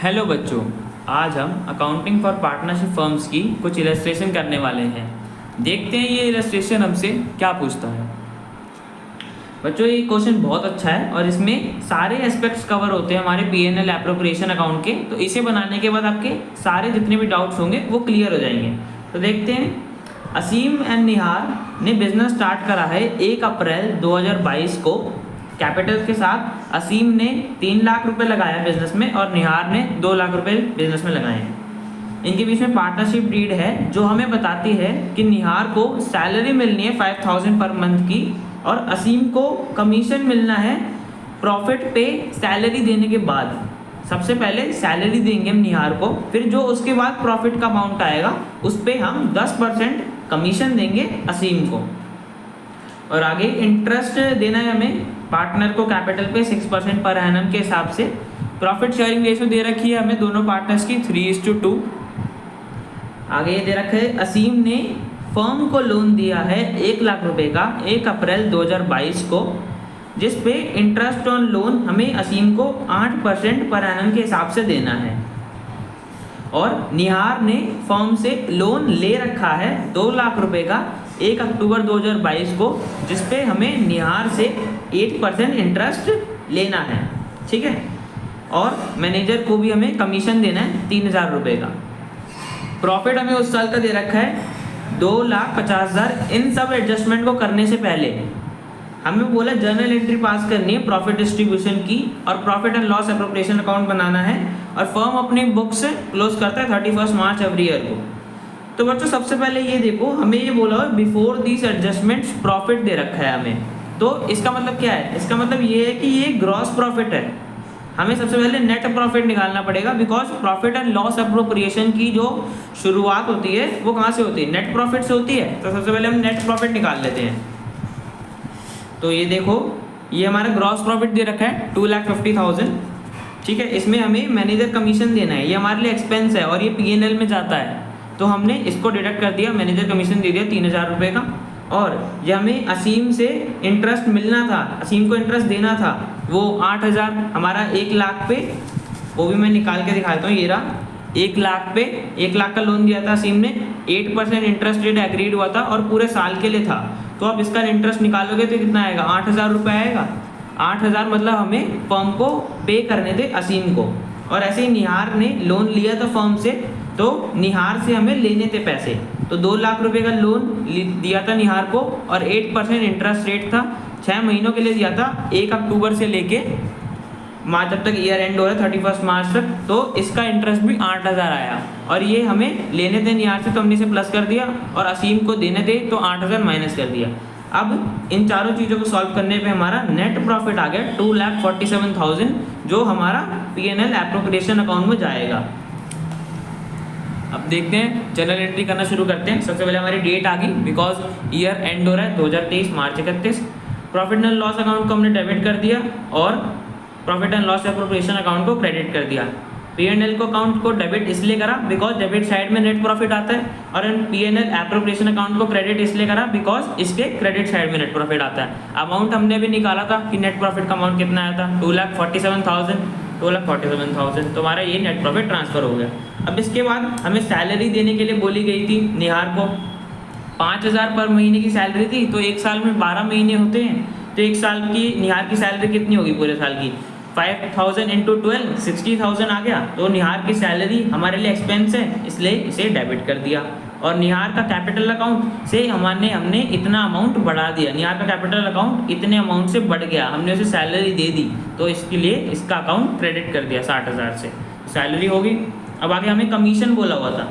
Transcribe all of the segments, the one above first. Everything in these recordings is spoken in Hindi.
हेलो बच्चों, आज हम अकाउंटिंग फॉर पार्टनरशिप फर्म्स की कुछ इलस्ट्रेशन करने वाले हैं। देखते हैं ये इलस्ट्रेशन हमसे क्या पूछता है। बच्चों, ये क्वेश्चन बहुत अच्छा है और इसमें सारे एस्पेक्ट्स कवर होते हैं हमारे पीएनएल एप्रोप्रिएशन अकाउंट के। तो इसे बनाने के बाद आपके सारे जितने भी डाउट्स होंगे वो क्लियर हो जाएंगे। तो देखते हैं, असीम एंड निहार ने बिजनेस स्टार्ट करा है 1 अप्रैल 2022 को। कैपिटल के साथ असीम ने 3 लाख रुपए लगाया बिजनेस में और निहार ने 2 लाख रुपए बिजनेस में लगाए हैं। इनके बीच में पार्टनरशिप डीड है जो हमें बताती है कि निहार को सैलरी मिलनी है 5000 पर मंथ की और असीम को कमीशन मिलना है प्रॉफिट पे सैलरी देने के बाद। सबसे पहले सैलरी देंगे हम निहार को, फिर जो उसके बाद प्रॉफिट का अमाउंट आएगा उस पर हम 10% कमीशन देंगे असीम को। और आगे इंटरेस्ट देना है हमें पार्टनर को कैपिटल पे 6% पर एनम के हिसाब से। प्रॉफिट शेयरिंग रेशियो दे रखी है हमें दोनों पार्टनर्स की 3:2। आगे ये दे रखा है असीम ने फर्म को लोन दिया है 1 लाख रुपए का 1 अप्रैल 2022 को, जिस पे इंटरेस्ट ऑन लोन हमें असीम को 8% पर एनम के हिसाब से देना है। और निहार ने फर्म से लोन ले रखा है 2 लाख रुपए का 1 अक्टूबर 2022 को, जिस पे हमें निहार से 8% इंटरेस्ट लेना है। ठीक है, और मैनेजर को भी हमें कमीशन देना है 3000 रुपये का। प्रॉफिट हमें उस साल का दे रखा है 2,50,000। इन सब एडजस्टमेंट को करने से पहले हमें बोला जर्नल एंट्री पास करनी है प्रॉफिट डिस्ट्रीब्यूशन की और profit and loss appropriation account बनाना है। और फर्म अपनी बुक्स क्लोज करता है 31 मार्च एवरी ईयर को। तो बच्चों, सबसे पहले ये देखो, हमें ये बोला है बिफोर दिस एडजस्टमेंट्स प्रॉफिट दे रखा है हमें। तो इसका मतलब क्या है? इसका मतलब ये है कि ये ग्रॉस प्रॉफिट है। हमें सबसे पहले नेट प्रॉफिट निकालना पड़ेगा, because profit and loss appropriation की जो शुरुआत होती है वो कहाँ से होती है? नेट प्रॉफिट से होती है। तो सबसे पहले हम नेट प्रॉफिट निकाल लेते हैं। तो ये देखो, ये हमारा ग्रॉस प्रॉफिट दे रखा है 2,50,000। ठीक है, इसमें हमें मैनेजर कमीशन देना है, ये हमारे लिए एक्सपेंस है और ये पीएनएल में जाता है। तो हमने इसको डिडक्ट कर दिया, मैनेजर कमीशन दे दिया 3000 रुपये का। और ये हमें असीम से इंटरेस्ट मिलना था, असीम को इंटरेस्ट देना था, वो 8000 हमारा 1 लाख पे, वो भी मैं निकाल के दिखाता हूँ। ये रहा 1 लाख पे 1 लाख का लोन दिया था असीम ने, 8% इंटरेस्ट रेट एग्रीड हुआ था और पूरे साल के लिए था। तो अब इसका इंटरेस्ट निकालोगे तो कितना आएगा? 8000 रुपये आएगा। 8000 मतलब हमें फर्म को पे करने थे असीम को। और ऐसे ही निहार ने लोन लिया था फर्म से, तो निहार से हमें लेने थे पैसे। तो 2 लाख रुपए का लोन दिया था निहार को और 8% इंटरेस्ट रेट था। 6 महीनों के लिए दिया था, 1 अक्टूबर से लेके मार्च तक ईयर एंड हो रहा है 31 मार्च तक। तो इसका इंटरेस्ट भी 8000 आया और ये हमें लेने थे निहार से, तो हमने इसे प्लस कर दिया और असीम को देने थे तो 8000 माइनस कर दिया। अब इन चारों चीज़ों को सॉल्व करने पे हमारा नेट प्रॉफिट आ गया 2,47,000, जो हमारा पीएनएल एप्रोप्रिएशन अकाउंट में जाएगा। अब देखते हैं, जनरल एंट्री करना शुरू करते हैं। सबसे पहले हमारी डेट आ गई, बिकॉज ईयर एंड हो रहा है 2023 मार्च 31। प्रॉफिट एंड लॉस अकाउंट को हमने डेबिट कर दिया और profit and loss appropriation account को क्रेडिट कर दिया। पीएनएल को अकाउंट को डेबिट इसलिए करा बिकॉज डेबिट साइड में नेट प्रॉफिट आता है, और पीएनएल एप्रोप्रिएशन अकाउंट को क्रेडिट इसलिए करा बिकॉज इसके क्रेडिट साइड में नेट प्रॉफिट आता है। अमाउंट हमने भी निकाला था कि नेट प्रॉफिट का अमाउंट कितना आया था, 2,47,000। तो हमारा ये नेट प्रॉफिट ट्रांसफर हो गया। अब इसके बाद हमें सैलरी देने के लिए बोली गई थी निहार को। 5000 पर महीने की सैलरी थी, तो 1 साल में 12 महीने होते हैं, तो 1 साल की निहार की सैलरी कितनी होगी पूरे साल की? 5000 इंटू 12 60,000 आ गया। तो निहार की सैलरी हमारे लिए एक्सपेंस है, इसलिए इसे डेबिट कर दिया। और निहार का कैपिटल अकाउंट से हमने इतना अमाउंट बढ़ा दिया, निहार का कैपिटल अकाउंट इतने अमाउंट से बढ़ गया, हमने उसे सैलरी दे दी, तो इसके लिए इसका अकाउंट क्रेडिट कर दिया 60,000 से। सैलरी होगी। अब आगे हमें कमीशन बोला हुआ था।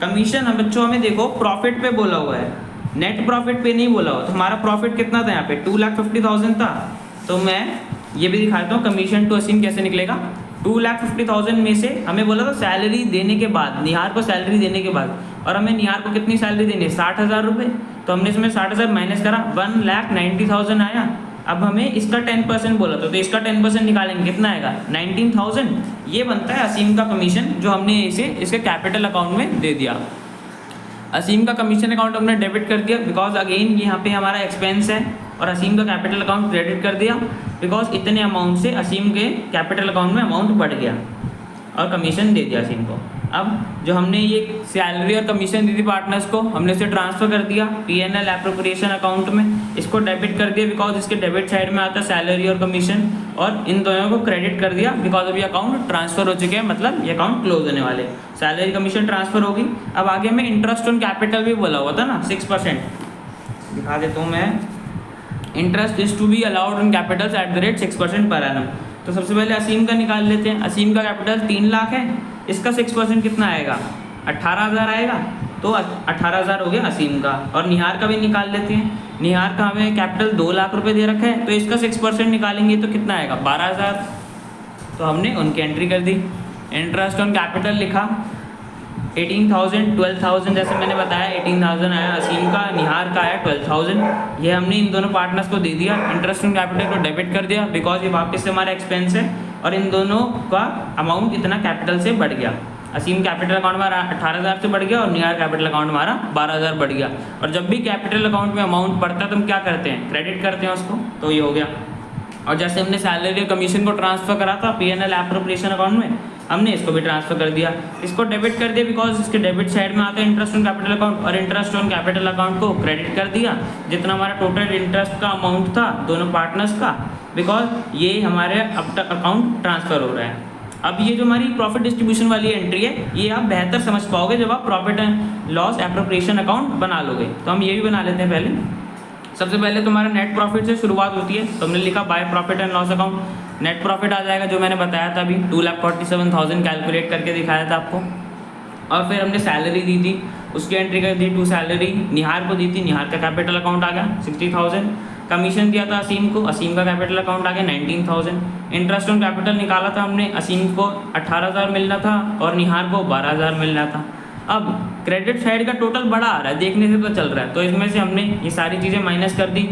कमीशन हम बच्चों हमें देखो प्रॉफिट पे बोला हुआ है, नेट प्रॉफिट पे नहीं बोला हुआ। तो हमारा प्रॉफिट कितना था यहाँ पे? 2,50,000 था। तो मैं ये भी दिखाता हूँ कमीशन टू असीम कैसे निकलेगा। 2,50,000 में से हमें बोला था सैलरी देने के बाद, निहार को सैलरी देने के बाद, और हमें निहार को कितनी सैलरी देनी है? 60,000 रुपये। तो हमने इसमें 60,000 माइनस करा, 1,90,000 आया। अब हमें इसका 10% बोला था, तो इसका 10% निकालेंगे, कितना आएगा? 19,000। ये बनता है असीम का कमीशन, जो हमने इसे इसके कैपिटल अकाउंट में दे दिया। असीम का कमीशन अकाउंट हमने डेबिट कर दिया बिकॉज अगेन यहाँ पे हमारा एक्सपेंस है, और असीम का कैपिटल अकाउंट क्रेडिट कर दिया बिकॉज इतने अमाउंट से असीम के कैपिटल अकाउंट में अमाउंट बढ़ गया। और कमीशन दे दिया असीम को। अब जो हमने ये सैलरी और कमीशन दी थी पार्टनर्स को, हमने उसे ट्रांसफ़र कर दिया P&L एप्रोप्रिएशन अकाउंट में, इसको डेबिट कर दिया बिकॉज इसके डेबिट साइड में आता है सैलरी और कमीशन, और इन दोनों को क्रेडिट कर दिया बिकॉज अभी अकाउंट ट्रांसफ़र हो चुके हैं, मतलब ये अकाउंट क्लोज होने वाले, सैलरी कमीशन ट्रांसफ़र होगी। अब आगे में इंटरेस्ट ऑन कैपिटल भी बोला हुआ था ना 6%, दिखा देता हूँ मैं। Interest is to be allowed on capitals at the rate 6% per annum. तो सबसे पहले असीम का निकाल लेते हैं। असीम का कैपिटल 3 लाख है, इसका 6% कितना आएगा, 18,000 आएगा, तो 18,000 हो गया असीम का। और निहार का भी निकाल लेते हैं। निहार का हमें कैपिटल 2 लाख रुपए दे रखा है, तो इसका 6% निकालेंगे तो कितना आएगा, 12,000। तो हमने उनकी एंट्री कर दी। इंटरेस्ट ऑन कैपिटल लिखा 18,000, 12,000 जैसे मैंने बताया, 18,000 आया असीम का, निहार का आया 12,000। ये हमने इन दोनों पार्टनर्स को दे दिया। इंटरेस्ट ऑन कैपिटल को डेबिट कर दिया बिकॉज ये वापस से हमारा एक्सपेंस है, और इन दोनों का अमाउंट इतना कैपिटल से बढ़ गया। असीम कैपिटल अकाउंट हमारा 18,000 से बढ़ गया और निहार कैपिटल अकाउंट हमारा 12,000 बढ़ गया। और जब भी कैपिटल अकाउंट में अमाउंट बढ़ता है तो हम क्या करते हैं, क्रेडिट करते हैं उसको, तो ये हो गया। और जैसे हमने सैलरी और कमीशन को ट्रांसफ़र करा था P&L एप्रोप्रिएशन अकाउंट में, हमने इसको भी ट्रांसफ़र कर दिया, इसको डेबिट कर दिया बिकॉज इसके डेबिट साइड में आता है इंटरेस्ट ऑन कैपिटल अकाउंट, और इंटरेस्ट ऑन कैपिटल अकाउंट को क्रेडिट कर दिया जितना हमारा टोटल इंटरेस्ट का अमाउंट था दोनों पार्टनर्स का, बिकॉज ये हमारे अब तक अकाउंट ट्रांसफ़र हो रहा है। अब ये जो हमारी प्रॉफिट डिस्ट्रीब्यूशन वाली एंट्री है, ये आप बेहतर समझ पाओगे जब आप profit and loss appropriation account बना लोगे। तो हम ये भी बना लेते हैं। पहले सबसे पहले तुम्हारा नेट प्रॉफिट से शुरुआत होती है, तो हमने लिखा by profit and loss account. Net profit आ जाएगा जो मैंने बताया था अभी, 2,47,000 कैलकुलेट करके दिखाया था आपको। और फिर हमने सैलरी दी थी, उसकी एंट्री कर दी, टू सैलरी निहार को दी थी, निहार का कैपिटल अकाउंट आ गया 60,000। कमीशन दिया था असीम को, असीम का कैपिटल अकाउंट आ गया 19,000। इंटरेस्ट ऑन कैपिटल निकाला था हमने, असीम को 18,000 मिलना था और निहार को 12,000 मिलना था। अब क्रेडिट साइड का टोटल बड़ा आ रहा है, देखने से तो चल रहा है, तो इसमें से हमने ये सारी चीज़ें माइनस कर दी,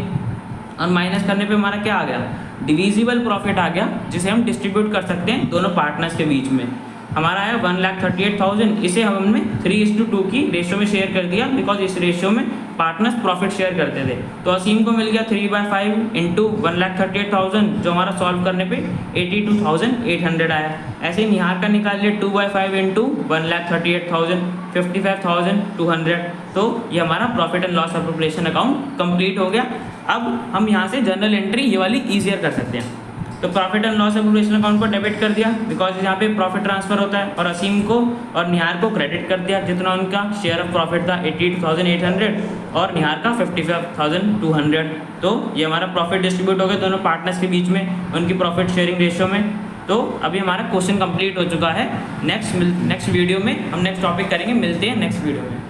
और माइनस करने पे हमारा क्या आ गया, डिविजिबल प्रॉफिट आ गया, जिसे हम डिस्ट्रीब्यूट कर सकते हैं दोनों पार्टनर्स के बीच में। हमारा आया 1,38,000, इसे हमने 3:2 की रेशियो में शेयर कर दिया बिकॉज इस रेशियो में पार्टनर्स प्रॉफिट शेयर करते थे। तो असीम को मिल गया 3/5 इंटू 1,38,000, जो हमारा सॉल्व करने पे 82,800 आया। ऐसे ही निहार का निकाल लिया 2/5 इंटू 1,38,000, 55,200। तो ये हमारा profit and loss appropriation account complete हो गया। अब हम यहाँ से जर्नल एंट्री ये वाली ईजियर कर सकते हैं। तो profit and loss appropriation account को डेबिट कर दिया बिकॉज यहाँ पे प्रॉफिट ट्रांसफर होता है, और असीम को और निहार को क्रेडिट कर दिया जितना उनका शेयर ऑफ प्रॉफिट था 82,800 और निहार का 55,200। तो ये हमारा प्रॉफिट डिस्ट्रीब्यूट हो गया दोनों पार्टनर्स के बीच में उनकी प्रॉफिट शेयरिंग रेशियो में। तो अभी हमारा क्वेश्चन कंप्लीट हो चुका है। नेक्स्ट वीडियो में हम नेक्स्ट टॉपिक करेंगे, मिलते हैं नेक्स्ट वीडियो में।